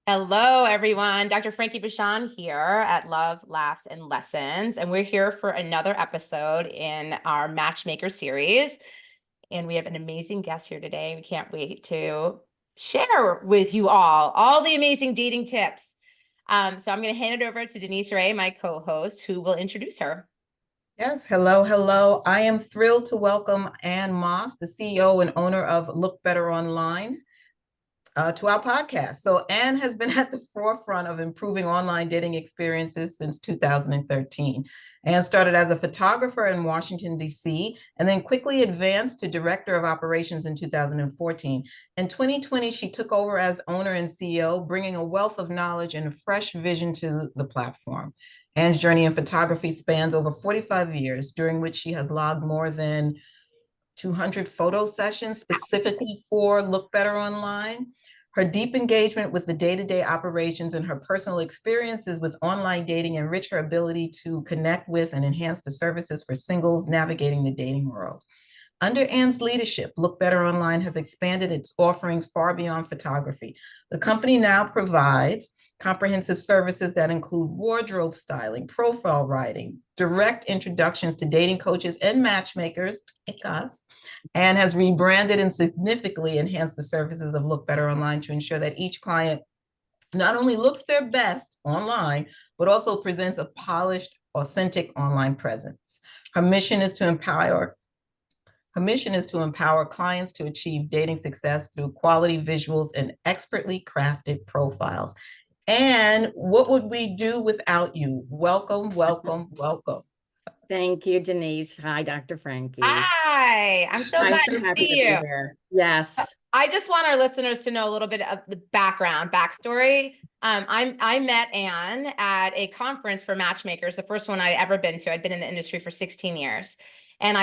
Hello, everyone. Dr. Frankie Bashan here at Love, Laughs, and Lessons. And we're here for another episode in our Matchmaker series. And we have an amazing guest here today. We can't wait to share with you all the amazing dating tips. So I'm going to hand it over to Denise Ray, my co-host, who will introduce her. Yes, hello, hello. I am thrilled to welcome Ann Maas, the CEO and owner of Look Better Online, to our podcast. So, Ann has been at the forefront of improving online dating experiences since 2013. Ann started as a photographer in Washington, D.C., and then quickly advanced to director of operations in 2014. In 2020, she took over as owner and CEO, bringing a wealth of knowledge and a fresh vision to the platform. Ann's journey in photography spans over 45 years, during which she has logged more than 200 photo sessions specifically for Look Better Online. Her deep engagement with the day-to-day operations and her personal experiences with online dating enrich her ability to connect with and enhance the services for singles navigating the dating world. Under Ann's leadership, Look Better Online has expanded its offerings far beyond photography. The company now provides comprehensive services that include wardrobe styling, profile writing, direct introductions to dating coaches and matchmakers, like us, and has rebranded and significantly enhanced the services of Look Better Online to ensure that each client not only looks their best online, but also presents a polished, authentic online presence. Her mission is to empower clients to achieve dating success through quality visuals and expertly crafted profiles. And what would we do without you? Welcome, welcome, welcome. Thank you, Denise. Hi, Dr. Frankie. Hi, I'm so I'm glad so to happy see to be you. here. Yes. I just want our listeners to know a little bit of the backstory. I met Ann at a conference for matchmakers, the first one I'd ever been to. I'd been in the industry for 16 years. And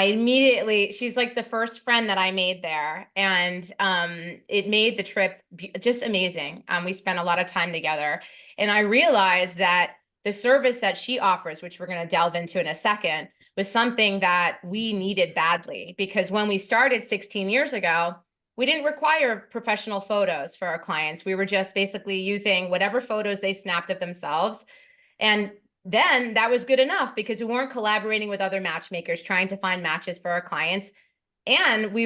she's like the first friend that I made there. And it made the trip just amazing. We spent a lot of time together. And I realized that the service that she offers, which we're going to delve into in a second, was something that we needed badly. Because when we started 16 years ago, we didn't require professional photos for our clients. We were just basically using whatever photos they snapped of themselves. And then that was good enough because we weren't collaborating with other matchmakers, trying to find matches for our clients. And we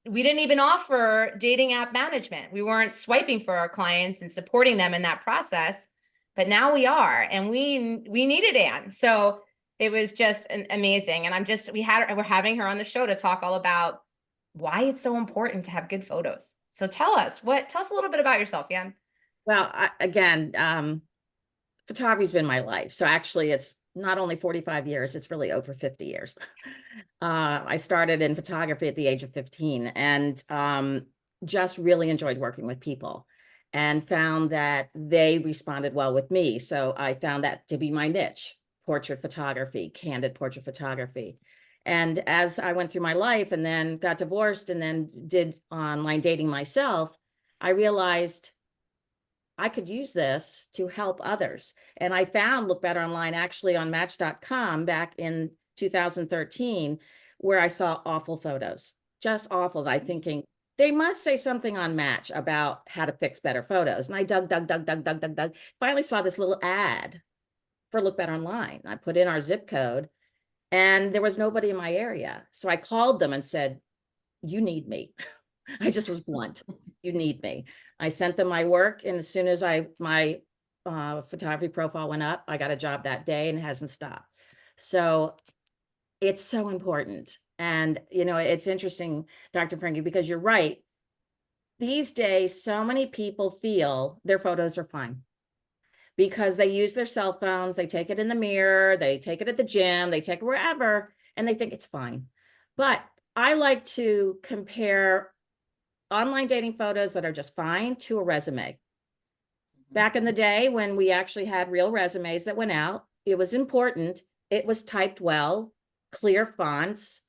didn't even offer dating app management. We weren't swiping for our clients and supporting them in that process. But now we are, and we needed Ann. So it was just amazing. And we're having her on the show to talk all about why it's so important to have good photos. So tell us a little bit about yourself, Ann. Well, photography's been my life. So actually it's not only 45 years, it's really over 50 years. I started in photography at the age of 15 and just really enjoyed working with people and found that they responded well with me. So I found that to be my niche, portrait photography, candid portrait photography. And as I went through my life and then got divorced and then did online dating myself, I realized I could use this to help others. And I found Look Better Online actually on Match.com back in 2013, where I saw awful photos, just awful. I thinking they must say something on Match about how to fix better photos. And I dug. Finally saw this little ad for Look Better Online. I put in our zip code and there was nobody in my area. So I called them and said, you need me. I just was blunt. You need me. I sent them my work. And as soon as my photography profile went up, I got a job that day and it hasn't stopped. So it's so important. And, it's interesting, Dr. Frankie, because you're right. These days, so many people feel their photos are fine because they use their cell phones, they take it in the mirror, they take it at the gym, they take it wherever, and they think it's fine. But I like to compare online dating photos that are just fine to a resume. Back in the day when we actually had real resumes that went out, it was important. It was typed well, clear fonts,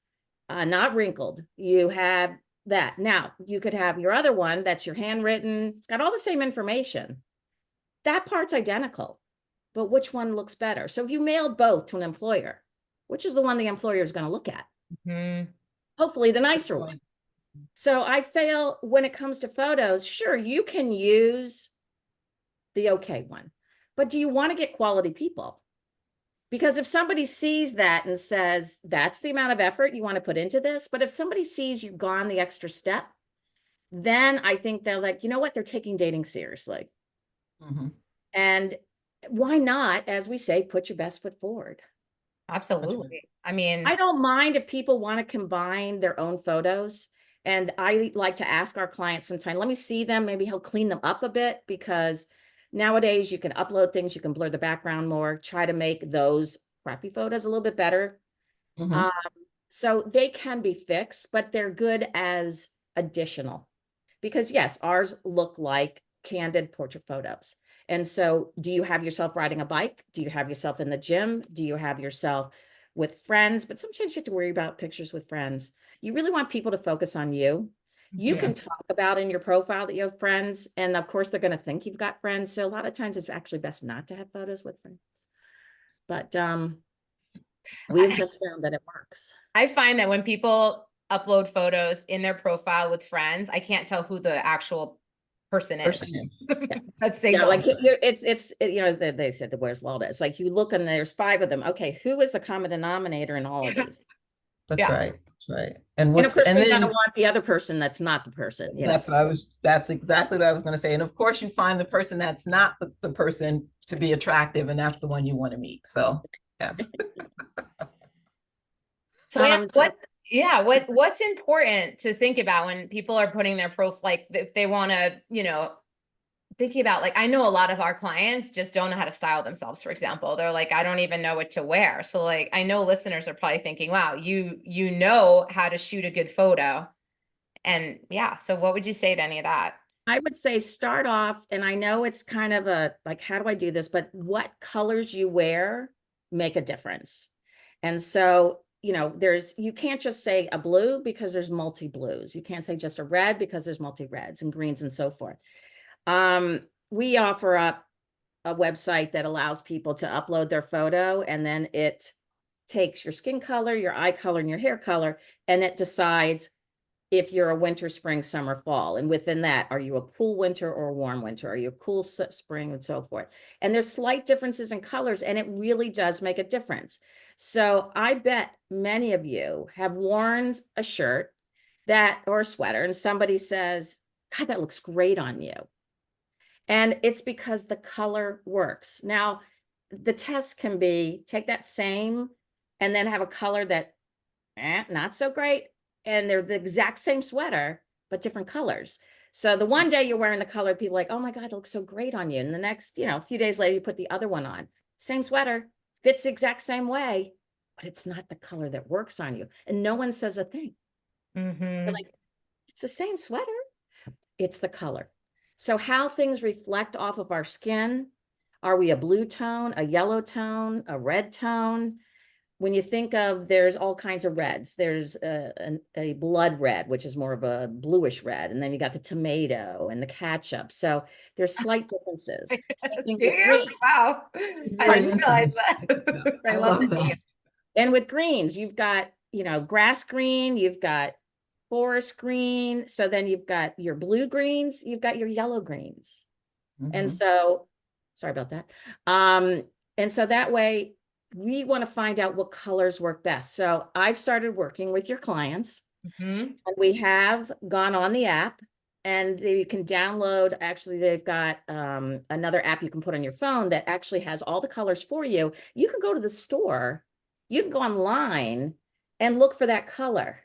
not wrinkled. You have that. Now, you could have your other one that's your handwritten. It's got all the same information. That part's identical, but which one looks better? So if you mail both to an employer, which is the one the employer is going to look at? Mm-hmm. Hopefully the nicer one. So I feel when it comes to photos, sure, you can use the okay one. But do you want to get quality people? Because if somebody sees that and says, that's the amount of effort you want to put into this, but if somebody sees you've gone the extra step, then I think they're like, you know what, they're taking dating seriously. Mhm. And why not, as we say, put your best foot forward? Absolutely. I mean, I don't mind if people want to combine their own photos. And I like to ask our clients sometimes, let me see them, maybe he'll clean them up a bit, because nowadays you can upload things, you can blur the background more, try to make those crappy photos a little bit better. Mhm. So they can be fixed, but they're good as additional. Because yes, ours look like candid portrait photos. And so do you have yourself riding a bike? Do you have yourself in the gym? Do you have yourself with friends? But sometimes you have to worry about pictures with friends. You really want people to focus on you. You Yeah. can talk about in your profile that you have friends. And of course, they're going to think you've got friends. So a lot of times it's actually best not to have photos with friends. But we've just found that it works. I find that when people upload photos in their profile with friends, I can't tell who the actual person is. That's Yeah, single. like you know, they said the Where's Waldo. It's like you look and there's 5 of them. Okay, who is the common denominator in all of these? That's Yeah. right. That's right. And of course, And we gotta then want the other person that's not the person, you know. that's exactly what I was going to say. And of course, you find the person that's not the person to be attractive, and that's the one you want to meet. So, yeah. So, Ann, So what's important to think about when people are putting their profile, like if they want to, you know, thinking about, like, I know a lot of our clients just don't know how to style themselves, for example. They're like, I don't even know what to wear. So like, I know listeners are probably thinking, wow, you know how to shoot a good photo. And yeah, so what would you say to any of that? I would say start off, and I know it's kind of a like, how do I do this? But what colors you wear make a difference. And so, you know, you can't just say a blue because there's multi blues. You can't say just a red because there's multi reds and greens and so forth. We offer up a website that allows people to upload their photo, and then it takes your skin color, your eye color, and your hair color, and it decides if you're a winter, spring, summer, fall. And within that, are you a cool winter or a warm winter? Are you a cool spring and so forth? And there's slight differences in colors, and it really does make a difference. So I bet many of you have worn a shirt or a sweater, and somebody says, God, that looks great on you. And it's because the color works. Now, the test can be take that same and then have a color that not so great. And they're the exact same sweater, but different colors. So the one day you're wearing the color, people are like, oh my God, it looks so great on you. And the next, you know, a few days later, you put the other one on. Same sweater, fits the exact same way, but it's not the color that works on you. And no one says a thing. They're like, it's the same sweater. It's the color. So how things reflect off of our skin. Are we a blue tone, a yellow tone, a red tone? When you think of, there's all kinds of reds. There's a blood red, which is more of a bluish red. And then you got the tomato and the ketchup. So there's slight differences. Same thing with green. Wow. I Very didn't realize interesting. that. I love that. And with greens, you've got, you know, grass green, you've got forest green. So then you've got your blue greens, you've got your yellow greens. And so, sorry about that. And so that way we want to find out what colors work best. So I've started working with your clients, and we have gone on the app, and you can download, actually they've got another app you can put on your phone that actually has all the colors for you. You can go to the store, you can go online and look for that color.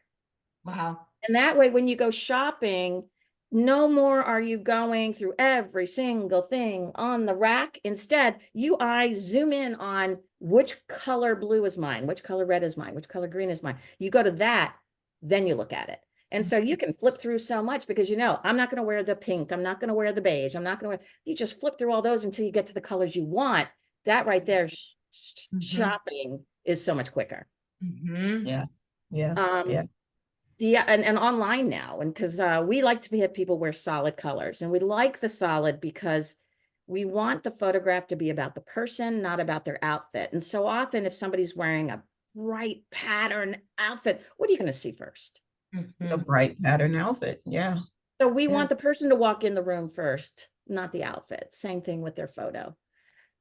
Wow. And that way, when you go shopping, no more are you going through every single thing on the rack. Instead, I zoom in on which color blue is mine, which color red is mine, which color green is mine. You go to that, then you look at it. And so you can flip through so much because, you know, I'm not going to wear the pink. I'm not going to wear the beige. I'm not going to you just flip through all those until you get to the colors you want. That right there, shopping is so much quicker. Yeah. Yeah. Yeah. Yeah, and online now, and because we like to have people wear solid colors, and we like the solid because we want the photograph to be about the person, not about their outfit. And so often, if somebody's wearing a bright pattern outfit, what are you going to see first? A bright pattern outfit. Yeah. So we want the person to walk in the room first, not the outfit. Same thing with their photo.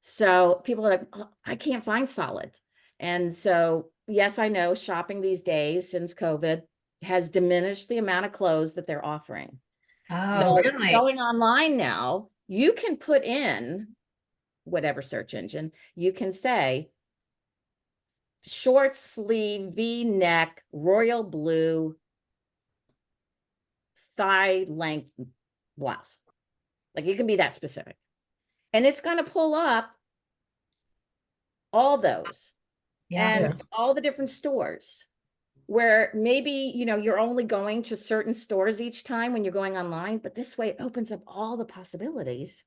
So people are like, oh, I can't find solid. And so, yes, I know shopping these days since COVID has diminished the amount of clothes that they're offering. Oh, So really? going online now, you can put in whatever search engine, you can say short sleeve, V-neck, royal blue, thigh length blouse. Like you can be that specific. And it's going to pull up all those Yeah. and Yeah. all the different stores where maybe, you know, you're only going to certain stores each time when you're going online, but this way it opens up all the possibilities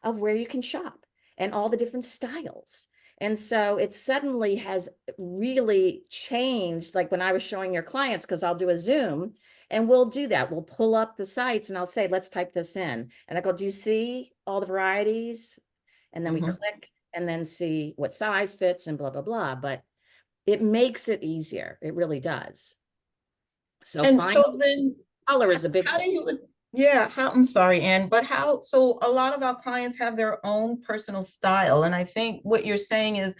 of where you can shop and all the different styles. And so it suddenly has really changed. Like when I was showing your clients, because I'll do a Zoom and we'll do that. We'll pull up the sites and I'll say, let's type this in. And I go, do you see all the varieties? And then we click and then see what size fits and blah, blah, blah. But it makes it easier. It really does. So And so finding then color is a big how thing. do you, yeah, how, I'm sorry, Ann, but how, so a lot of our clients have their own personal style. And I think what you're saying is,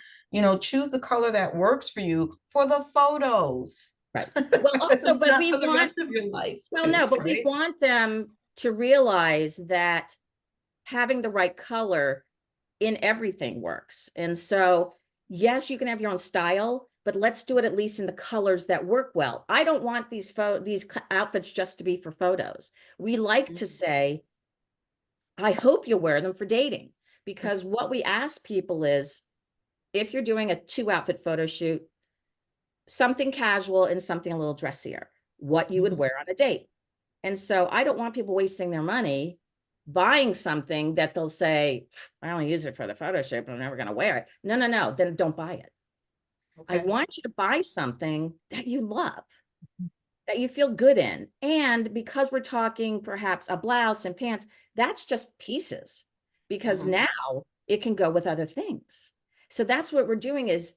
choose the color that works for you for the photos. Right. Well, also, It's but not we for the want, rest of your life well, too, no, but we right? want them to realize that having the right color in everything works. And so, yes, you can have your own style, but let's do it at least in the colors that work well. I don't want these outfits just to be for photos. We like to say, I hope you'll wear them for dating, because what we ask people is, if you're doing a 2 outfit photo shoot, something casual and something a little dressier, what you would wear on a date. And so I don't want people wasting their money buying something that they'll say, I only use it for the photo shoot, but I'm never going to wear it. No, no, no. Then don't buy it. I Okay. want you to buy something that you love, that you feel good in. And because we're talking perhaps a blouse and pants, that's just pieces, because Mhm. now it can go with other things. So that's what we're doing, is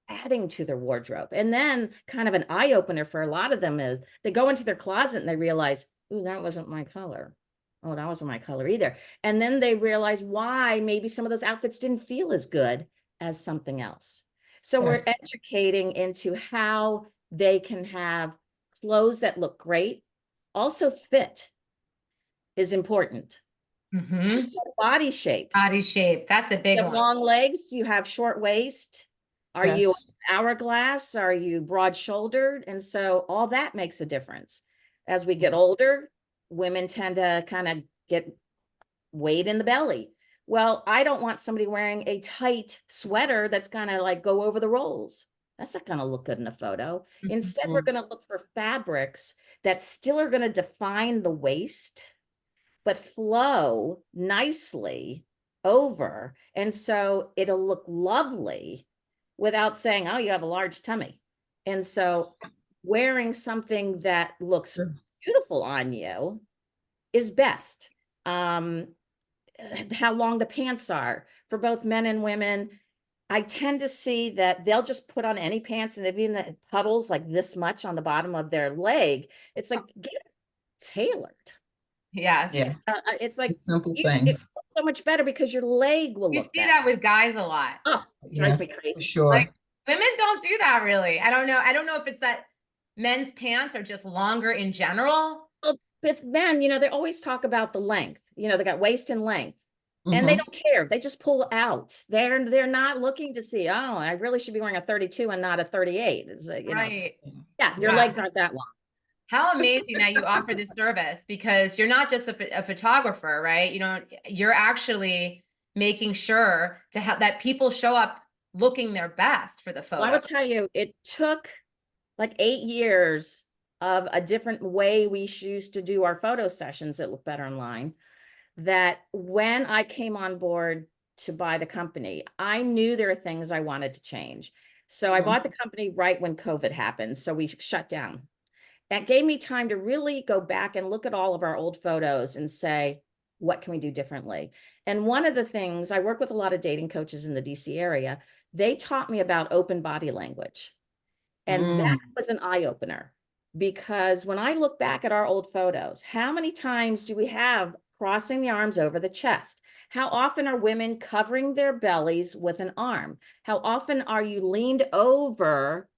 adding to their wardrobe. And then kind of an eye opener for a lot of them is they go into their closet and they realize, ooh, that wasn't my color. Oh, that wasn't my color either. And then they realize why maybe some of those outfits didn't feel as good as something else. So Yeah. we're educating into how they can have clothes that look great. Also, fit is important. Mm-hmm. Body shapes. Body shape. That's a big You have one. long legs? Do you have short waist? Are you Yes. hourglass? Are you broad shouldered? And so all that makes a difference. As we get older, women tend to kind of get weight in the belly. Well, I don't want somebody wearing a tight sweater that's going to like go over the rolls. That's not going to look good in a photo. Instead, we're going to look for fabrics that still are going to define the waist, but flow nicely over. And so it'll look lovely without saying, oh, you have a large tummy. And so wearing something that looks beautiful on you is best. How long the pants are for both men and women. I tend to see that they'll just put on any pants, and if even it puddles like this much on the bottom of their leg, it's like, get it tailored. Yes. Yeah. It's like, Just simple it things. looks so much better because your leg will You look see better. that with guys a lot. Oh, Yeah, drives me for crazy. sure. Like women don't do that really. I don't know. I don't know if it's that men's pants are just longer in general. Well, with men, they always talk about the length. They got waist and length, and they Mhm. don't care. They just pull out. They're not looking to see, oh, I really should be wearing a 32 and not a 38. It's like, Right. yeah, your Yeah. legs aren't that long. How amazing that you offer this service, because you're not just a photographer, right? You're actually making sure to have that people show up looking their best for the Well, I photo. will tell you, it took like 8 years of a different way we used to do our photo sessions that look better online, that when I came on board to buy the company, I knew there are things I wanted to change. So I bought the company right when COVID happened. So we shut down. That gave me time to really go back and look at all of our old photos and say, what can we do differently? And one of the things, I work with a lot of dating coaches in the DC area. They taught me about open body language. And that was an eye opener, because when I look back at our old photos, how many times do we have crossing the arms over the chest? How often are women covering their bellies with an arm? How often are you leaned over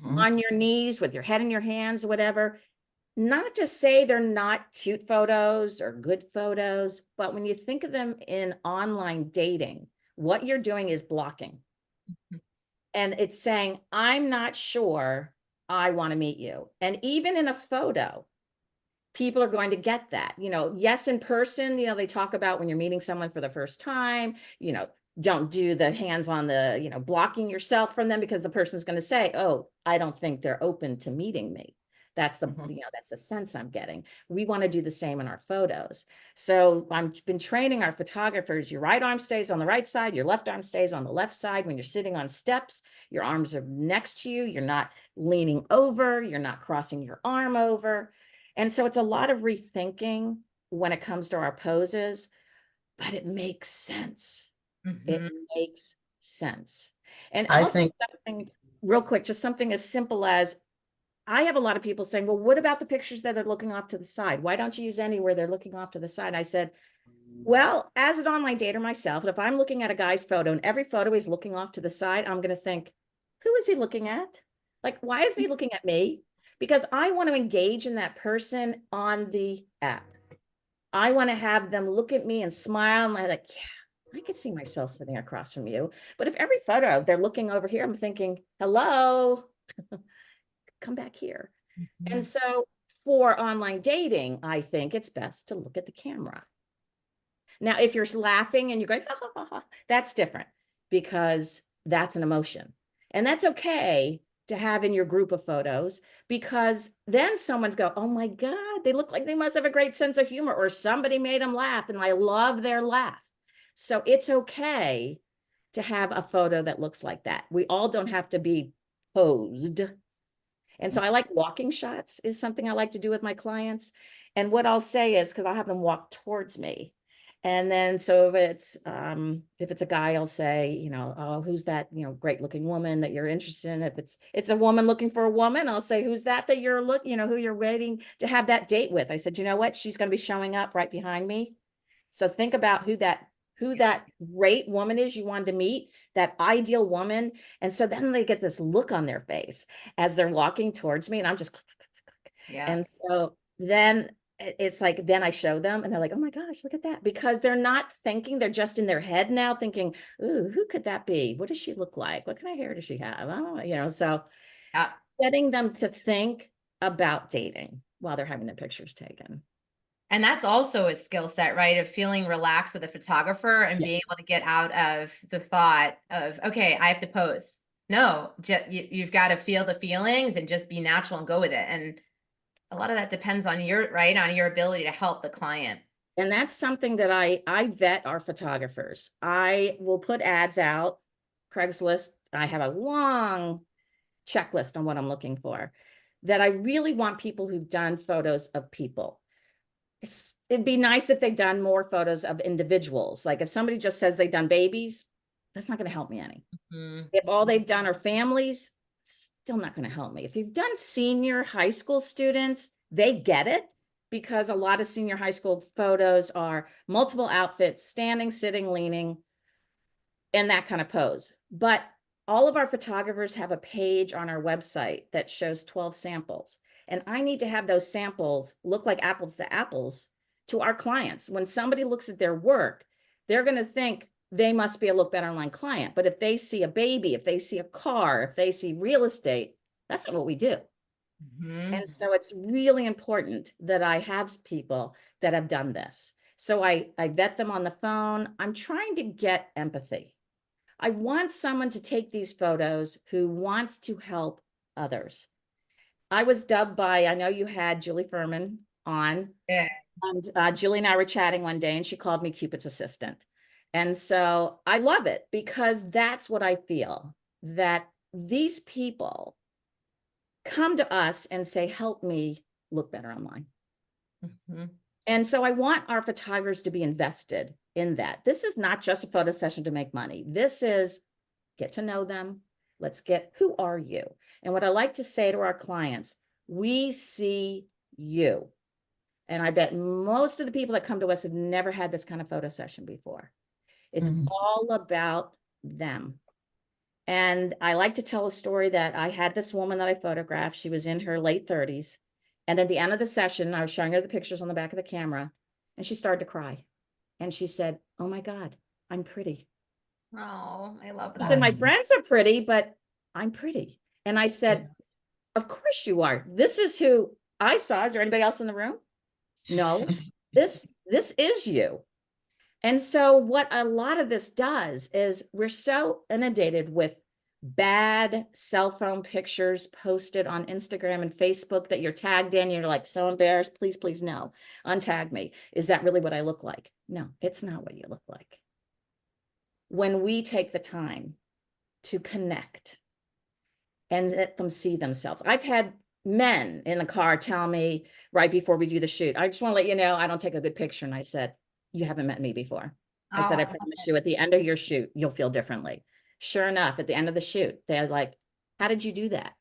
on your knees with your head in your hands, whatever? Not to say they're not cute photos or good photos, but when you think of them in online dating, what you're doing is blocking. And it's saying, I'm not sure I want to meet you. And even in a photo, people are going to get that. Yes, in person, they talk about when you're meeting someone for the first time, don't do the hands on the, blocking yourself from them, because the person's going to say, oh, I don't think they're open to meeting me. That's that's the sense I'm getting. We want to do the same in our photos. So I've been training our photographers. Your right arm stays on the right side. Your left arm stays on the left side. When you're sitting on steps, your arms are next to you. You're not leaning over. You're not crossing your arm over. And so it's a lot of rethinking when it comes to our poses, but it makes sense. It makes sense. And I also think something real quick, just something as simple as, I have a lot of people saying, well, what about the pictures that they're looking off to the side? Why don't you use any where they're looking off to the side? I said, well, as an online dater myself, if I'm looking at a guy's photo and every photo he's looking off to the side, I'm going to think, who is he looking at? Like, why isn't he looking at me? Because I want to engage in that person on the app. I want to have them look at me and smile, and I'm like, yeah, I could see myself sitting across from you. But if every photo they're looking over here, I'm thinking, hello, come back here. And so for online dating, I think it's best to look at the camera. Now, if you're laughing and you're going, ha, ha, ha, ha, that's different, because that's an emotion. And that's okay to have in your group of photos, because then someone's go, oh my God, they look like they must have a great sense of humor, or somebody made them laugh and I love their laugh. So it's okay to have a photo that looks like that. We all don't have to be posed. And so I like walking shots is something I like to do with my clients. And what I'll say is, because I'll have them walk towards me. And then, so if it's a guy, I'll say, oh, who's that, great looking woman that you're interested in? If it's a woman looking for a woman, I'll say, who's that you're who you're waiting to have that date with? I said, you know what? She's going to be showing up right behind me. So think about who that great woman is you wanted to meet, that ideal woman. And so then they get this look on their face as they're walking towards me, and I'm just, Yeah. and so then it's like, then I show them and they're like, oh my gosh, look at that. Because they're not thinking, they're just in their head now thinking, ooh, who could that be? What does she look like? What kind of hair does she have? Oh, so Yeah. getting them to think about dating while they're having their pictures taken. And that's also a skill set, right? Of feeling relaxed with a photographer and being able to get out of the thought of, okay, I have to pose. No, you've got to feel the feelings and just be natural and go with it. And a lot of that depends on your ability to help the client. And that's something that I vet our photographers. I will put ads out, Craigslist. I have a long checklist on what I'm looking for, that I really want people who've done photos of people. It'd be nice if they've done more photos of individuals. Like if somebody just says they've done babies, that's not going to help me any. If all they've done are families, still not going to help me. If you've done senior high school students, they get it, because a lot of senior high school photos are multiple outfits, standing, sitting, leaning, and that kind of pose. But all of our photographers have a page on our website that shows 12 samples. And I need to have those samples look like apples to apples to our clients. When somebody looks at their work, they're going to think they must be a Look Better Online client. But if they see a baby, if they see a car, if they see real estate, that's not what we do. And so it's really important that I have people that have done this. So I vet them on the phone. I'm trying to get empathy. I want someone to take these photos who wants to help others. I was dubbed by, I know you had Julie Furman on, and Julie and I were chatting one day and she called me Cupid's assistant. And so I love it, because that's what I feel, that these people come to us and say, help me look better online. And so I want our photographers to be invested in that. This is not just a photo session to make money. This is get to know them. Let's get, who are you? And what I like to say to our clients, we see you. And I bet most of the people that come to us have never had this kind of photo session before. It's all about them. And I like to tell a story that I had this woman that I photographed. She was in her late 30s. And at the end of the session, I was showing her the pictures on the back of the camera, and she started to cry. And she said, "Oh my God, I'm pretty." Oh, I love She said, that. "My friends are pretty, but I'm pretty." And I said, "Of course you are. This is who I saw. Is there anybody else in the room?" No, this is you. And so what a lot of this does is we're so inundated with bad cell phone pictures posted on Instagram and Facebook that you're tagged in. You're like so embarrassed. Please, please, no, untag me. Is that really what I look like? No, it's not what you look like. When we take the time to connect and let them see themselves. I've had men in the car tell me right before we do the shoot, "I just want to let you know I don't take a good picture." And I said, "You haven't met me before." I said, "I promise you at the end of your shoot, you'll feel differently." Sure enough, at the end of the shoot, they're like, "How did you do that?"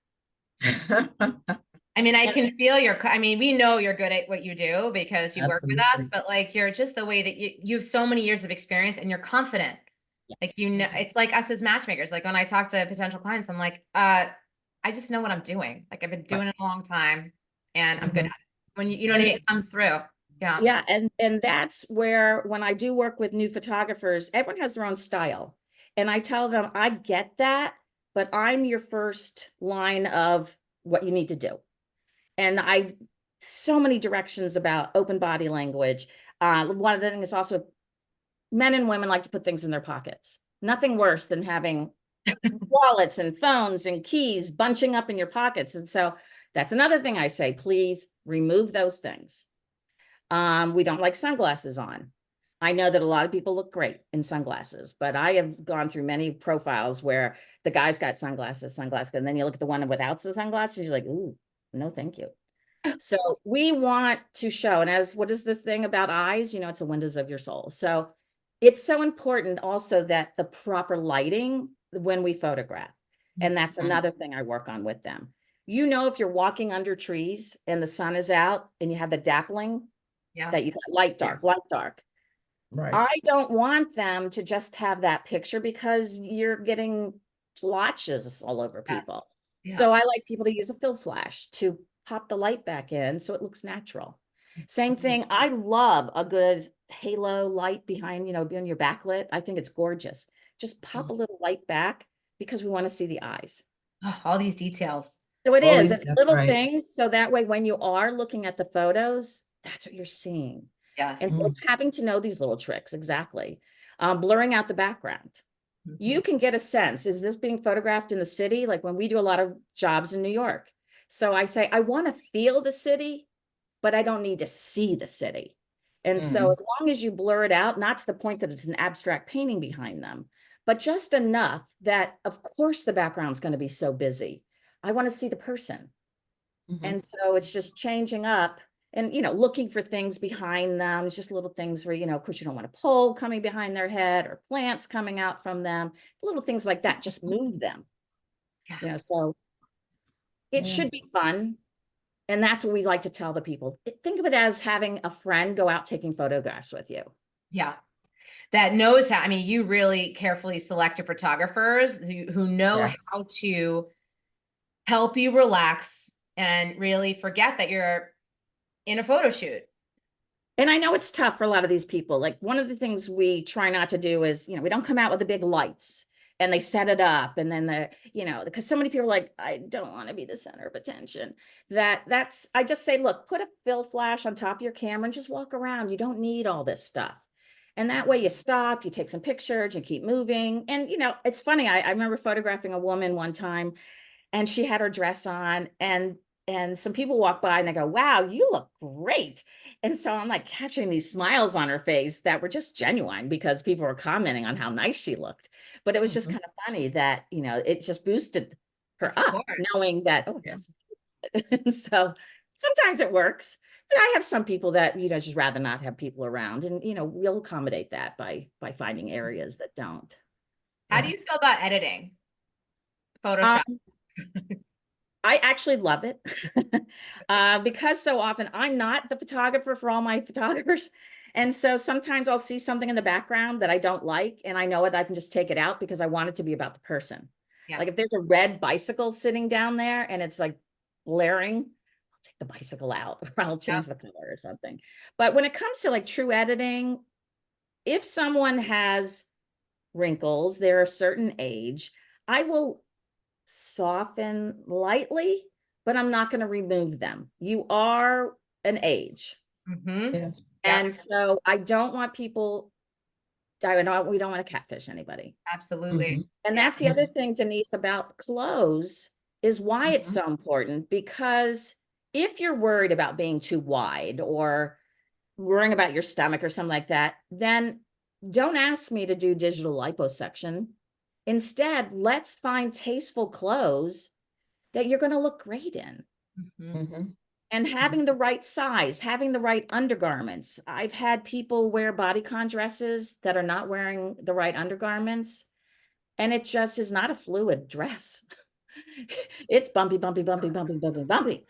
I mean, I can feel I mean, we know you're good at what you do because you work with us, Absolutely. but like you're just the way that you have so many years of experience and you're confident. Like, you know, it's like us as matchmakers. Like when I talk to potential clients, I'm like, I just know what I'm doing. Like I've been doing it a long time and I'm good at it. When you know what I mean? It comes through. Yeah. Yeah, and that's where when I do work with new photographers, everyone has their own style. And I tell them, I get that, but I'm your first line of what you need to do. And so many directions about open body language. One of the things is also men and women like to put things in their pockets. Nothing worse than having wallets and phones and keys bunching up in your pockets. And so that's another thing I say, please remove those things. We don't like sunglasses on. I know that a lot of people look great in sunglasses, but I have gone through many profiles where the guy's got sunglasses, and then you look at the one without the sunglasses, you're like, ooh, no, thank you. So we want to show, and as what is this thing about eyes? You know, it's the windows of your soul. So it's so important also that the proper lighting when we photograph. And that's another thing I work on with them. You know, if you're walking under trees and the sun is out and you have the dappling, Yeah. that you got light, dark, light, dark. Right. I don't want them to just have that picture because you're getting splotches all over people. Yeah. So I like people to use a fill flash to pop the light back in so it looks natural. Same thing. I love a good halo light behind, you know, being your backlit. I think it's gorgeous. Just pop a little light back because we want to see the eyes. Oh, all these details. So it All is, these, and that's little right. things. So that way, when you are looking at the photos, that's what you're seeing. Yes. And so having to know these little tricks, exactly. Blurring out the background. You can get a sense, is this being photographed in the city? Like when we do a lot of jobs in New York. So I say, I want to feel the city, but I don't need to see the city. And so as long as you blur it out, not to the point that it's an abstract painting behind them, but just enough that, of course, the background's going to be so busy. I want to see the person. And so it's just changing up and, you know, looking for things behind them. It's just little things where, you know, of course, you don't want a pole coming behind their head or plants coming out from them, little things like that, just move them. Yeah. You know, so it should be fun. And that's what we like to tell the people. Think of it as having a friend go out taking photographs with you. Yeah. That knows how, I mean, you really carefully select your photographers who know Yes. how to help you relax and really forget that you're in a photo shoot. And I know it's tough for a lot of these people. Like one of the things we try not to do is, you know, we don't come out with the big lights and they set it up and then the, you know, because so many people are like, I don't want to be the center of attention. I just say, look, put a fill flash on top of your camera and just walk around. You don't need all this stuff. And that way you stop, you take some pictures, you keep moving. And, you know, it's funny. I remember photographing a woman one time and she had her dress on and some people walk by and they go, wow, you look great. And so I'm like capturing these smiles on her face that were just genuine because people were commenting on how nice she looked. But it was just kind of funny that, you know, it just boosted her Of up course. knowing that, oh, Yes. so sometimes it works. But I have some people that, you know, just rather not have people around. And, you know, we'll accommodate that by finding areas that don't. How do you feel about editing? Photoshop. I actually love it because so often I'm not the photographer for all my photographers. And so sometimes I'll see something in the background that I don't like, and I know it, I can just take it out because I want it to be about the person. Yeah. Like if there's a red bicycle sitting down there and it's like blaring, I'll take the bicycle out or I'll change the color or something. But when it comes to like true editing, if someone has wrinkles, they're a certain age, I will soften lightly, but I'm not going to remove them. You are an age. Mm-hmm. Yeah. And so I don't want people, we don't want to catfish anybody. Absolutely. Mhm. And Yeah. that's the other thing, Denise, about clothes is why it's so important, because if you're worried about being too wide or worrying about your stomach or something like that, then don't ask me to do digital liposuction. Instead, let's find tasteful clothes that you're going to look great in. Mm-hmm. Mhm. And having the right size, having the right undergarments. I've had people wear bodycon dresses that are not wearing the right undergarments, and it just is not a fluid dress. It's bumpy, bumpy, bumpy, bumpy, bumpy, bumpy.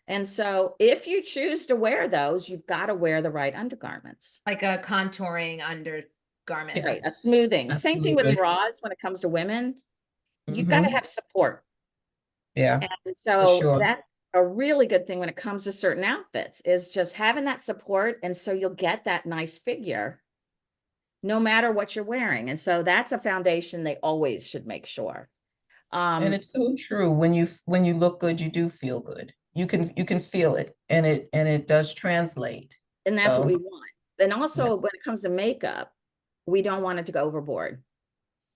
And so if you choose to wear those, you've got to wear the right undergarments. Like a contouring undergarment. Right, a Yes, smoothing. Same thing with absolutely. bras when it comes to women. You've got to Mhm. have support. Yeah, And for so sure. that's a really good thing when it comes to certain outfits is just having that support. And so you'll get that nice figure no matter what you're wearing. And so that's a foundation they always should make sure. And it's so true. When you look good, you do feel good. You can feel it, and it does translate. And that's what So we want. And yeah. also when it comes to makeup, we don't want it to go overboard,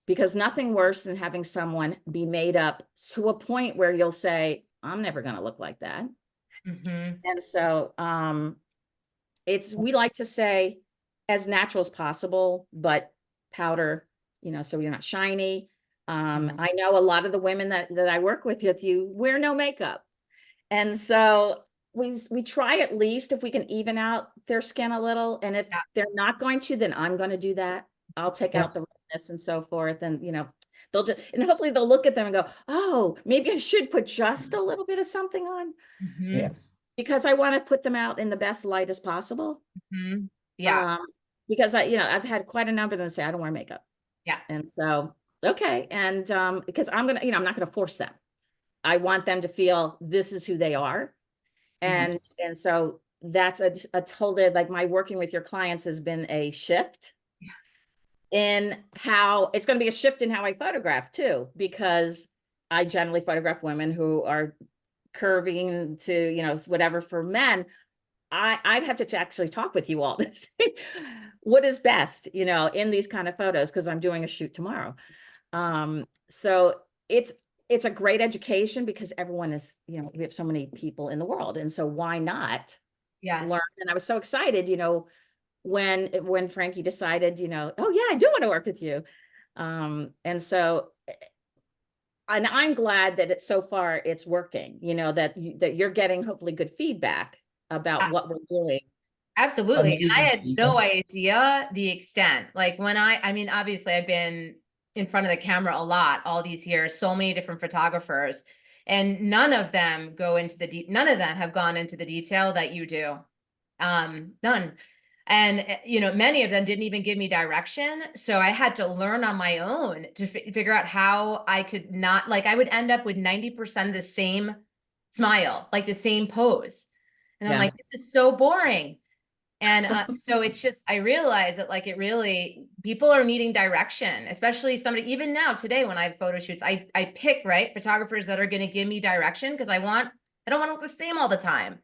because nothing worse than having someone be made up to a point where you'll say, I'm never going to look like that. Mm-hmm. And so we like to say as natural as possible, but powder, so you're not shiny. Mhm. I know a lot of the women that I work with you wear no makeup. And so we try at least if we can even out their skin a little. And if Yeah. they're not going to, then I'm going to do that. I'll take Yeah. out the redness and so forth. And, they'll just, and hopefully they'll look at them and go, oh, maybe I should put just a little bit of something on, Mm-hmm. Yeah. because I want to put them out in the best light as possible. Mm-hmm. Yeah. Because I've had quite a number of them say, I don't wear makeup. Yeah. And so, okay. And because I'm not going to force them. I want them to feel this is who they are. Mhm. And so that's a total, like my working with your clients has been a shift in how it's going to be a shift in how I photograph too, because I generally photograph women who are curving to, whatever. For men, I'd have to actually talk with you all to see what is best, in these kind of photos, because I'm doing a shoot tomorrow. So it's a great education because everyone is, we have so many people in the world. And so why not Yes. learn? And I was so excited, when Frankie decided, oh yeah, I do want to work with you. And so, and I'm glad that so far it's working, that you're getting hopefully good feedback about what we're doing. Absolutely. And I Amazing had no feedback. idea the extent. Like I mean, obviously I've been in front of the camera a lot all these years, so many different photographers, and none of them none of them have gone into the detail that you do. None. And, many of them didn't even give me direction. So I had to learn on my own to figure out how I could not, like, I would end up with 90% the same smile, like the same pose. And I'm Yeah. like, this is so boring. And so it's just, I realize that like, people are needing direction, especially somebody, even now today, when I have photo shoots, I pick, right, photographers that are going to give me direction, because I don't want to look the same all the time.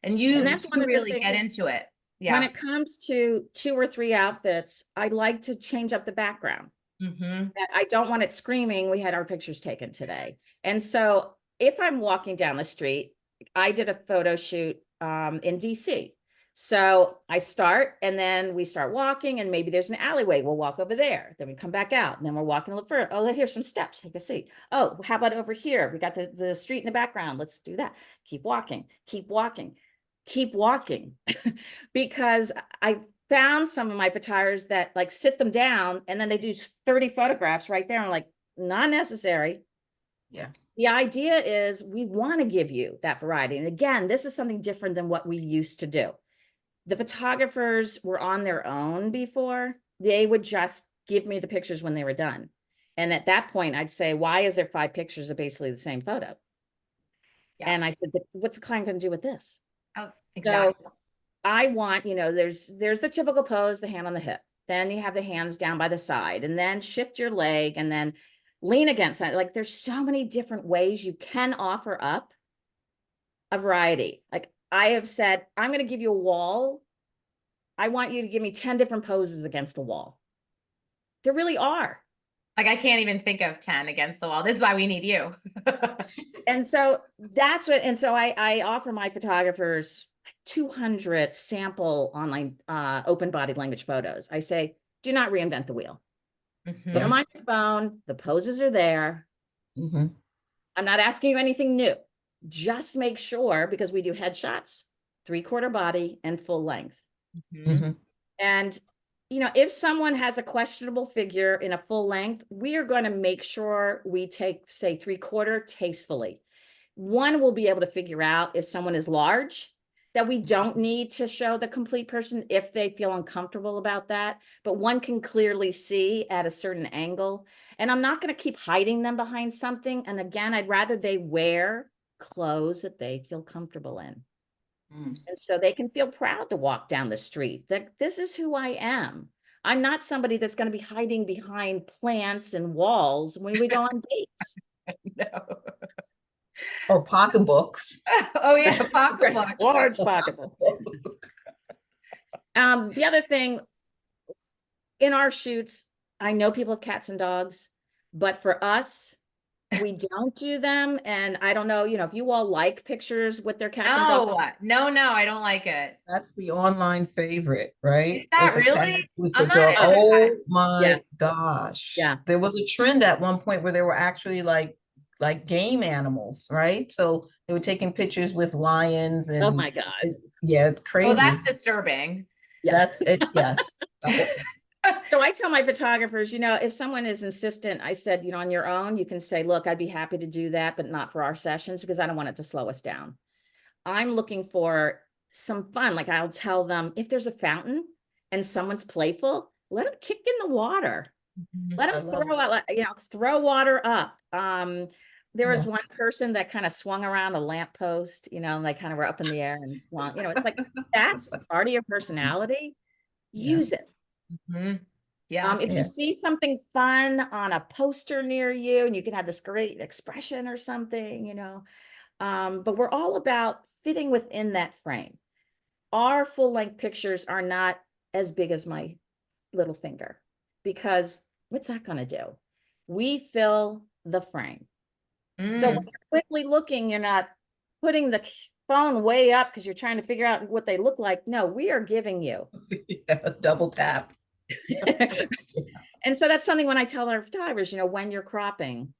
And And you that's one of the really get things into it. when Yeah. it comes to 2 or 3 outfits, I like to change up the background. Mm-hmm. I don't want it screaming, we had our pictures taken today. And so if I'm walking down the street, I did a photo shoot in DC. So I start and then we start walking, and maybe there's an alleyway. We'll walk over there. Then we come back out and then we're walking a little further. Oh, here's some steps. Take a seat. Oh, how about over here? We got the street in the background. Let's do that. Keep walking, keep walking, keep walking. Because I found some of my photographers that like sit them down and then they do 30 photographs right there. I'm like, not necessary. Yeah. the idea is we want to give you that variety. And again, this is something different than what we used to do. The photographers were on their own before. They would just give me the pictures when they were done. And at that point, I'd say, why is there 5 pictures of basically the same photo? Yeah. And I said, what's the client going to do with this? Oh, exactly. So I want, there's the typical pose, the hand on the hip. Then you have the hands down by the side, and then shift your leg and then lean against that. Like there's so many different ways you can offer up a variety. Like I have said, I'm going to give you a wall. I want you to give me 10 different poses against a wall. There really are. Like I can't even think of 10 against the wall. This is why we need you. And so that's what, and so I offer my photographers 200 sample online open body language photos. I say, do not reinvent the wheel. Put them on your phone. The poses are there. I'm not asking you anything new. Just make sure, because we do headshots, 3/4 body and full length. And, if someone has a questionable figure in a full length, we are going to make sure we take, say, 3/4 tastefully. One will be able to figure out if someone is large, that we don't need to show the complete person if they feel uncomfortable about that, but one can clearly see at a certain angle. And I'm not going to keep hiding them behind something. And again, I'd rather they wear clothes that they feel comfortable in. And so they can feel proud to walk down the street, that this is who I am. I'm not somebody that's going to be hiding behind plants and walls when we go on dates. No. Or pocketbooks. Oh yeah, pocketbook. Large pocketbook. The other thing, in our shoots, I know people have cats and dogs, but for us, we don't do them. And I don't know, if you all like pictures with their cats and dogs. No, I don't like it. That's the online favorite, right? Is that With a cat, really? with I'm a not dog. into Oh that. my gosh. Yeah. There was a trend at one point where they were actually like game animals, right? So they were taking pictures with lions and Oh my God. yeah, crazy. Oh, that's disturbing. Yeah. That's it. Yes. So I tell my photographers, if someone is insistent, I said, on your own, you can say, look, I'd be happy to do that, but not for our sessions, because I don't want it to slow us down. I'm looking for some fun. Like I'll tell them, if there's a fountain and someone's playful, let them kick in the water. Let them throw water up. There was one person that kind of swung around a lamppost, and they kind of were up in the air and swung, it's like, that's a part of your personality. Use it. Yeah. If you see something fun on a poster near you, and you can have this great expression or something, but we're all about fitting within that frame. Our full-length pictures are not as big as my little finger, because what's that going to do? We fill the frame. So when you're quickly looking, you're not putting the phone way up because you're trying to figure out what they look like. No, we are giving you. Double tap. And so that's something when I tell our photographers, when you're cropping,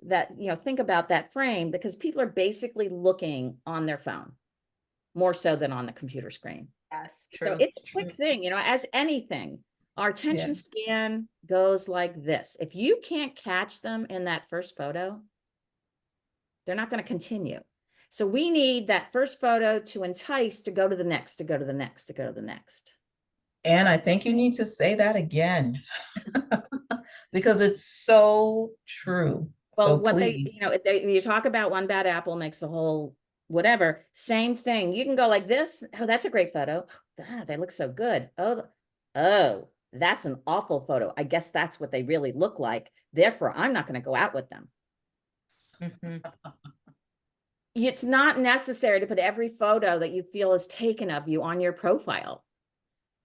that, think about that frame, because people are basically looking on their phone more so than on the computer screen. Yes, true. So it's a quick thing, as anything, our attention span goes like this. If you can't catch them in that first photo, they're not going to continue. So we need that first photo to entice, to go to the next, to go to the next, to go to the next. And I think you need to say that again because it's so true. Well, so what please. you talk about one bad apple makes the whole whatever. Same thing. You can go like this. Oh, that's a great photo. They look so good. Oh, that's an awful photo. I guess that's what they really look like. Therefore, I'm not going to go out with them. It's not necessary to put every photo that you feel is taken of you on your profile.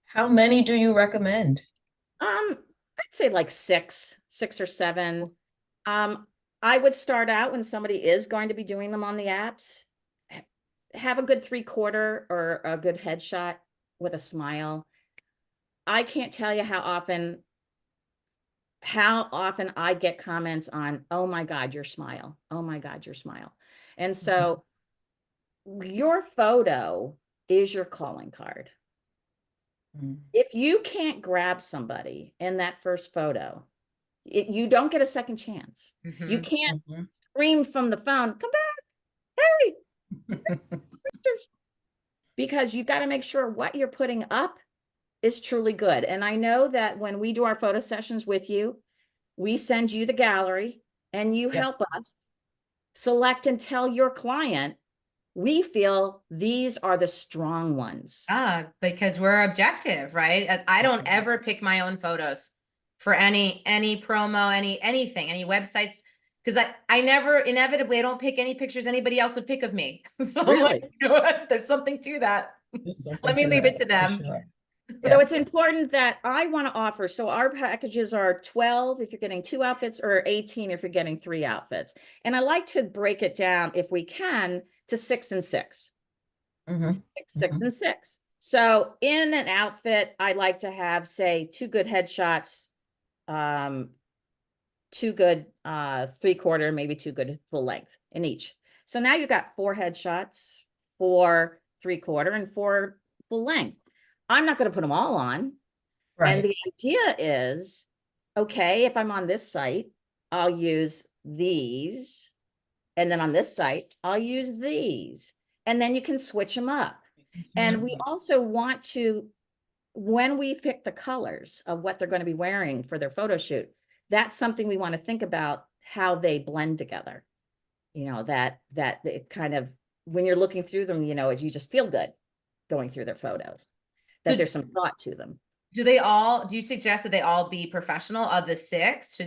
How many do you recommend? I'd say like six or seven. I would start out when somebody is going to be doing them on the apps. Have a good 3/4 or a good headshot with a smile. I can't tell you how often I get comments on, oh my God, your smile. Oh my God, your smile. And so your photo is your calling card. If you can't grab somebody in that first photo, you don't get a second chance. You can't scream from the phone, come back, hey, pictures. Because you've got to make sure what you're putting up is truly good. And I know that when we do our photo sessions with you, we send you the gallery and you help us select and tell your client, we feel these are the strong ones. Because we're objective, right? I don't ever pick my own photos for any promo, anything, any websites. Because I never, inevitably, I don't pick any pictures anybody else would pick of me. So I'm like, you know what? There's something to that. Let me leave it to them. Sure. So it's important that I want to offer. So our packages are 12 if you're getting 2 outfits, or 18 if you're getting 3 outfits. And I like to break it down, if we can, to 6 and 6. Six and 6. So in an outfit, I like to have, say, 2 good headshots, 2 good 3/4, maybe 2 good full length in each. So now you've got 4 headshots, 4 3/4, and 4 full length. I'm not going to put them all on. Right. And the idea is, okay, if I'm on this site, I'll use these. And then on this site, I'll use these. And then you can switch them up. And we also want to, when we pick the colors of what they're going to be wearing for their photo shoot, that's something we want to think about, how they blend together. You know, that it kind of, when you're looking through them, you know, you just feel good going through their photos, that there's some thought to them. Do you suggest that they all be professional of the 6?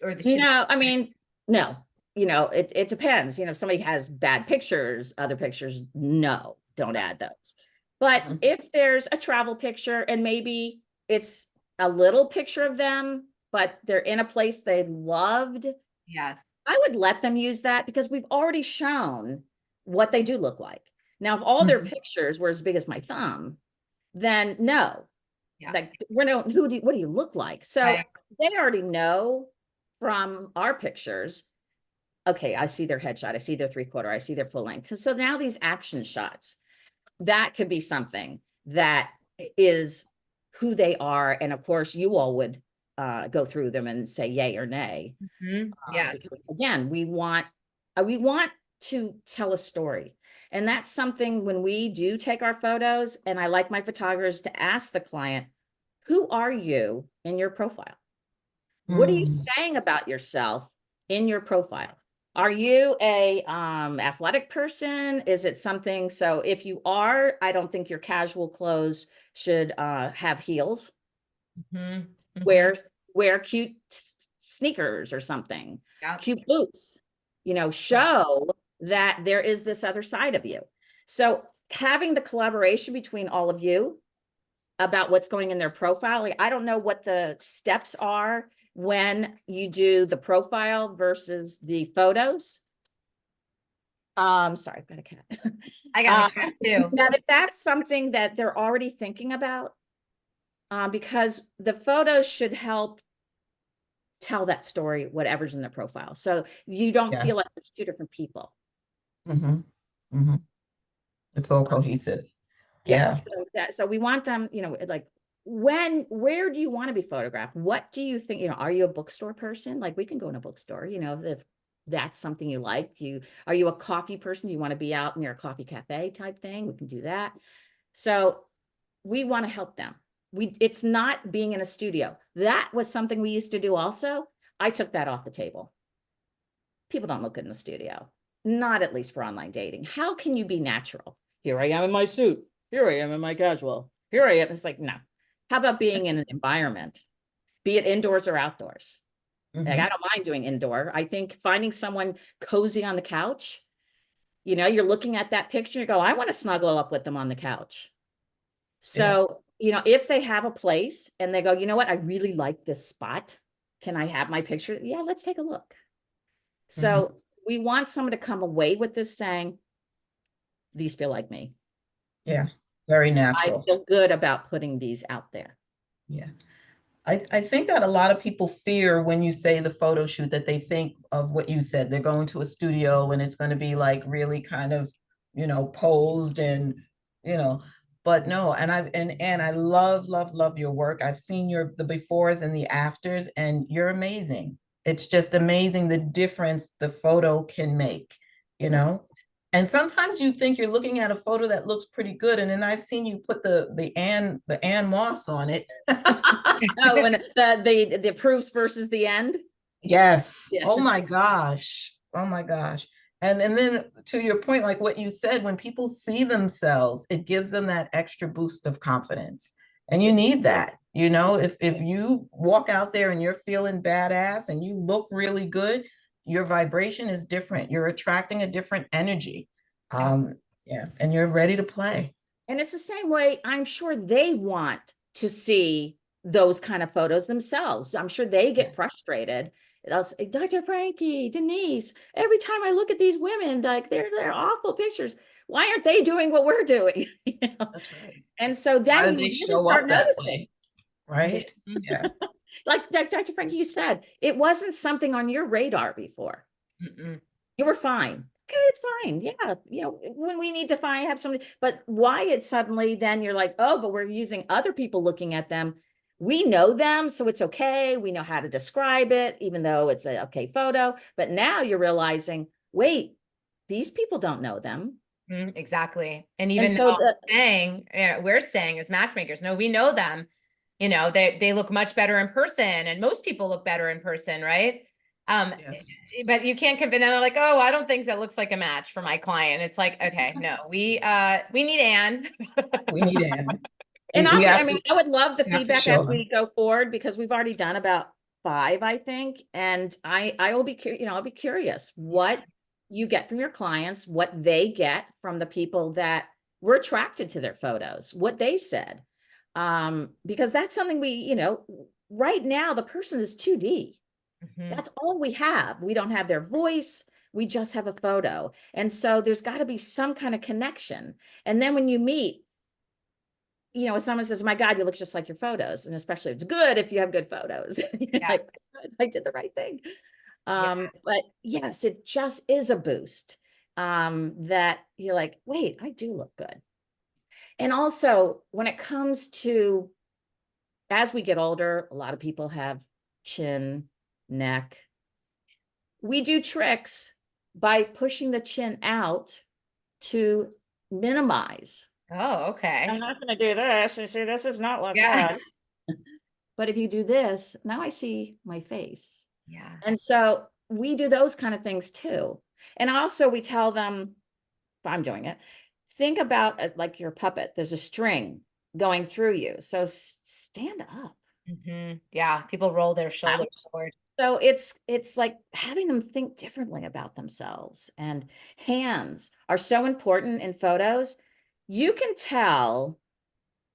No, I mean, no, you know, it depends. You know, if somebody has bad pictures, other pictures, no, don't add those. But if there's a travel picture and maybe it's a little picture of them, but they're in a place they loved. Yes. I would let them use that, because we've already shown what they do look like. Now, if all their pictures were as big as my thumb, then no. Yeah. Like, what do you look like? So they already know from our pictures, okay, I see their headshot, I see their 3/4, I see their full length. So now these action shots, that could be something that is who they are. And of course, you all would go through them and say yay or nay. Yes. Because again, we want to tell a story. And that's something when we do take our photos, and I like my photographers to ask the client, who are you in your profile? What are you saying about yourself in your profile? Are you a athletic person? Is it something? So if you are, I don't think your casual clothes should have heels. Wear cute sneakers or something, cute boots, you know, show that there is this other side of you. So having the collaboration between all of you about what's going in their profile, like, I don't know what the steps are when you do the profile versus the photos. Sorry, I've got a cat. I got a cat too. Now, if that's something that they're already thinking about, because the photos should help tell that story, whatever's in their profile. So you don't feel like there's 2 different people. It's all cohesive. So we want them, you know, like, where do you want to be photographed? What do you think, you know, are you a bookstore person? Like, we can go in a bookstore, you know, if that's something you like. Are you a coffee person? Do you want to be out near a coffee cafe type thing? We can do that. So we want to help them. It's not being in a studio. That was something we used to do also. I took that off the table. People don't look good in the studio, not at least for online dating. How can you be natural? Here I am in my suit. Here I am in my casual. Here I am. It's like, no. How about being in an environment, be it indoors or outdoors? Like, I don't mind doing indoor. I think finding someone cozy on the couch, you know, you're looking at that picture, you go, I want to snuggle up with them on the couch. So, you know, if they have a place and they go, you know what, I really like this spot. Can I have my picture? Yeah, let's take a look. So we want someone to come away with this saying, these feel like me. Yeah, very natural. I feel good about putting these out there. Yeah. I think that a lot of people fear when you say the photo shoot, that they think of what you said. They're going to a studio and it's going to be like really kind of, you know, posed and, you know, but no. And I love your work. I've seen the befores and the afters, and you're amazing. It's just amazing the difference the photo can make, you know? And sometimes you think you're looking at a photo that looks pretty good, and then I've seen you put the Ann Maas on it. Oh, and the proofs versus the end. Yes. Yeah. Oh my gosh. Oh my gosh. And then to your point, like what you said, when people see themselves, it gives them that extra boost of confidence. And you need that. You know, if you walk out there and you're feeling badass and you look really good, your vibration is different. You're attracting a different energy. Yeah. Yeah, and you're ready to play. And it's the same way I'm sure they want to see those kind of photos themselves. I'm sure they get Yes. frustrated. I'll say, Dr. Frankie, Denise, every time I look at these women, like they're awful pictures. Why aren't they doing what we're doing? You know? That's right. And so Why then do you they really show start up that noticing. way? Right. Yeah. Like Dr. Frankie, you said, it wasn't something on your radar before. Mm-mm. You were fine. Okay, it's fine. Yeah, you know, when we need to have somebody, but why it suddenly then you're like, oh, but we're using other people looking at them. We know them, so it's okay. We know how to describe it, even though it's a okay photo. But now you're realizing, wait, these people don't know them. Exactly. And And even so though we're saying as matchmakers, no, we know them. You know, they look much better in person, and most people look better in person, right? Yeah. But you can't convince them. They're like, oh, I don't think that looks like a match for my client. It's like, okay, no, we need Ann. We need Ann. and We I mean, I would love the have to feedback show as them. we go forward because we've already done about 5, I think. And I will be curious, you know, I'll be curious what you get from your clients, what they get from the people that were attracted to their photos, what they said. Because that's something we, you know, right now the person is 2D. That's all we have. We don't have their voice. We just have a photo. And so there's got to be some kind of connection. And then when you meet, you know, if someone says, my God, you look just like your photos. And especially it's good if you have good photos. Like, Yes. I did the right thing. Yeah. But yes, it just is a boost that you're like, wait, I do look good. And also when it comes to, as we get older, a lot of people have chin, neck. We do tricks by pushing the chin out to minimize. Oh, okay. I'm not going to do this. You see, this is not look Yeah. good. But if you do this, now I see my face. Yeah. And so we do those kind of things too. And also we tell them, if I'm doing it, think about it like your puppet. There's a string going through you. So stand up. Yeah. People roll their shoulders forward. So it's like having them think differently about themselves. And hands are so important in photos. You can tell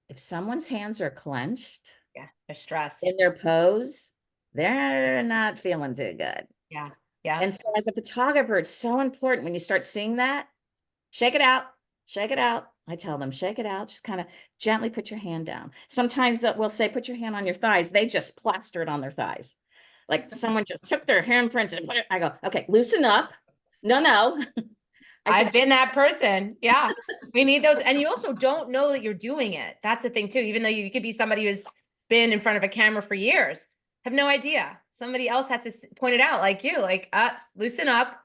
if someone's hands are clenched Yeah. They're stressed. in their pose, they're not feeling too good. Yeah. Yeah. And so as a photographer, it's so important when you start seeing that, shake it out, shake it out. I tell them, shake it out, just kind of gently put your hand down. Sometimes that we'll say, put your hand on your thighs. They just plaster it on their thighs. Like someone just took their handprints and put it. I go, okay, loosen up. No. I've been that person. Yeah. We need those. And you also don't know that you're doing it. That's the thing too. Even though you could be somebody who's been in front of a camera for years, have no idea. Somebody else has to point it out like you, like, loosen up.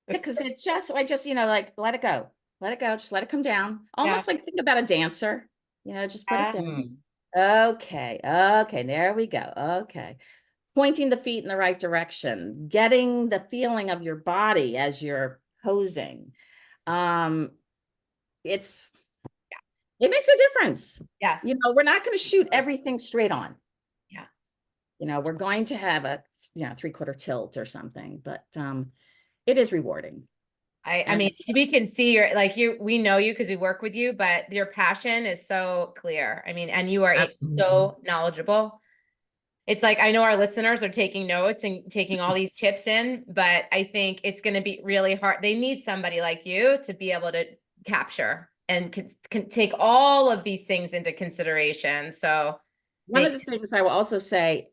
because it's just, I just, you know, like, let it go, just let it come down. Almost like think about a dancer, you know, just put it down. Okay, there we go. Okay. Pointing the feet in the right direction, getting the feeling of your body as you're posing. It makes a difference. Yes. You know, we're not going to shoot everything straight on. Yeah. You know, we're going to have a, you know, 3/4 tilt or something, but it is rewarding. I mean, we can see we know you because we work with you, but your passion is so clear. I mean, and you are so knowledgeable. It's like, I know our listeners are taking notes and taking all these tips in, but I think it's going to be really hard. They need somebody like you to be able to capture and can take all of these things into consideration. So one of the things I will also say,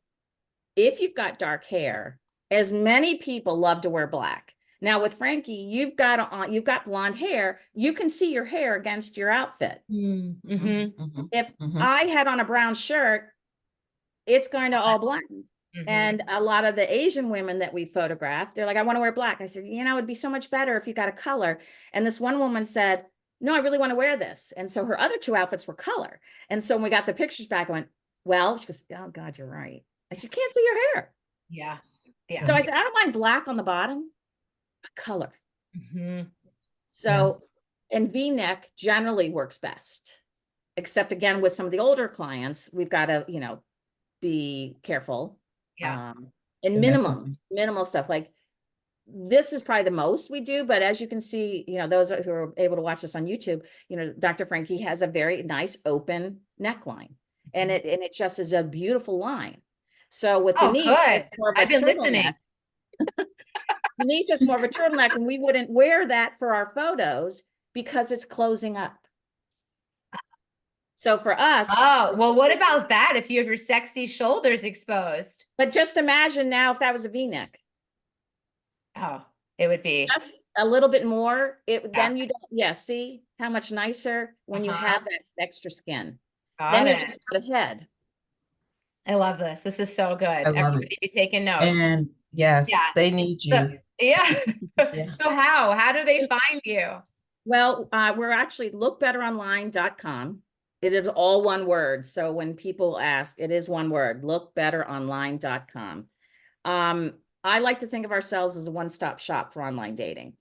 if you've got dark hair, as many people love to wear black. Now with Frankie, you've got blonde hair. You can see your hair against your outfit. If I had on a brown shirt, it's going to all blend. And a lot of the Asian women that we photographed, they're like, I want to wear black. I said, it'd be so much better if you got a color. And this one woman said, no, I really want to wear this. And so her other two outfits were color. And so when we got the pictures back, I went, well, she goes, oh God, you're right. I said, you can't see your hair. Yeah. So I said, I don't mind black on the bottom, but color. So, and V-neck generally works best, except again, with some of the older clients, we've got to, be careful. And minimal stuff. Like this is probably the most we do, but as you can see, those who are able to watch this on YouTube, Dr. Frankie has a very nice open neckline, and it just is a beautiful line. So with Denise, it's more of a turtleneck. Denise is more of a turtleneck, and we wouldn't wear that for our photos because it's closing up. So for us, oh, well, what about that if you have your sexy shoulders exposed? But just imagine now if that was a V-neck. Oh, it would be just a little bit more. Then you don't, see how much nicer when you have that extra skin. Then you're just got a head. I love this. This is so good. Everybody be taking notes. And yes, they need you. So, So how do they find you? Well, we're actually lookbetteronline.com. It is all one word. So when people ask, it is one word, lookbetteronline.com. I like to think of ourselves as a one-stop shop for online dating.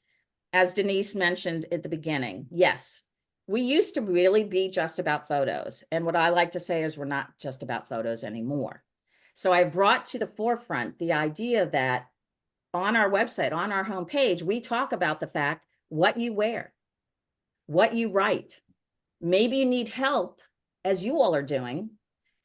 As Denise mentioned at the beginning, yes, we used to really be just about photos. And what I like to say is we're not just about photos anymore. So I brought to the forefront the idea that on our website, on our homepage, we talk about the fact what you wear, what you write. Maybe you need help, as you all are doing,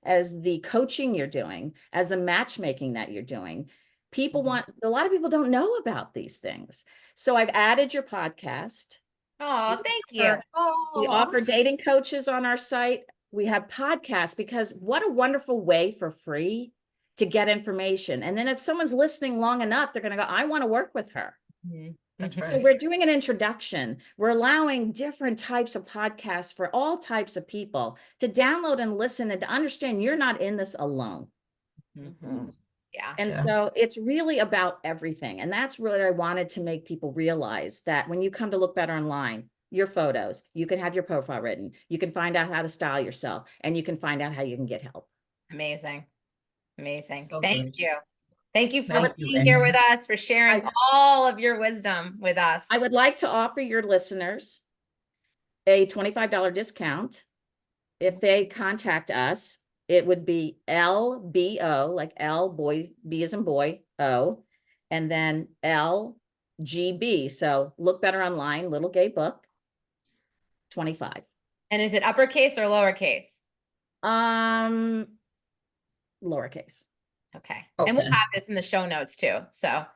as the coaching you're doing, as the matchmaking that you're doing. People a lot of people don't know about these things. So I've added your podcast. Oh, thank you. We offer dating coaches on our site. We have podcasts because what a wonderful way for free to get information. And then if someone's listening long enough, they're going to go, I want to work with her. That's right. So we're doing an introduction. We're allowing different types of podcasts for all types of people to download and listen and to understand you're not in this alone. And so it's really about everything. And that's really what I wanted to make people realize, that when you come to Look Better Online, your photos, you can have your profile written, you can find out how to style yourself, and you can find out how you can get help. Amazing. So Thank good. you. Thank you for being here with us, for sharing all of your wisdom with us. I would like to offer your listeners a $25 discount. If they contact us, it would be LBO, like L, boy, B as in boy, O, and then LGB. So Look Better Online, Little Gay Book, 25. And is it uppercase or lowercase? Lowercase. Okay. And we'll have this in the show notes too. So,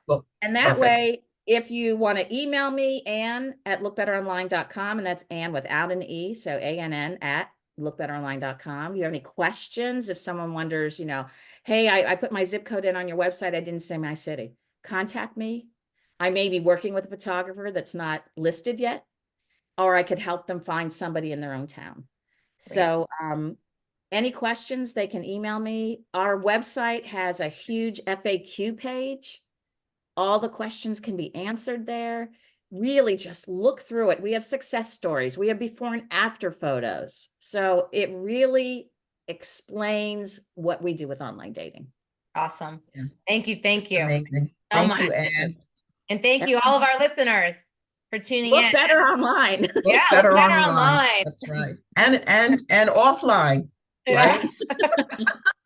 and that way, if you want to email me, Ann at lookbetteronline.com, and that's Ann without an E. So ANN at lookbetteronline.com. You have any questions? If someone wonders, hey, I put my zip code in on your website, I didn't say my city. Contact me. I may be working with a photographer that's not listed yet, or I could help them find somebody in their own town. Great. So, any questions, they can email me. Our website has a huge FAQ page. All the questions can be answered there. Really just look through it. We have success stories. We have before and after photos. So it really explains what we do with online dating. Awesome. Thank you. Thank you. Amazing. Thank you, Ann. And thank you, all of our listeners, for tuning in. Look better online. Look better online. That's right. And offline. Right?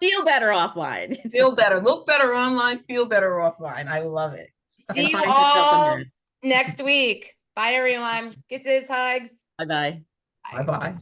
Feel better offline. Feel better. Look better online. Feel better offline. I love it. See you all next week. Bye, everyone. Kisses, hugs. Bye-bye. Bye-bye.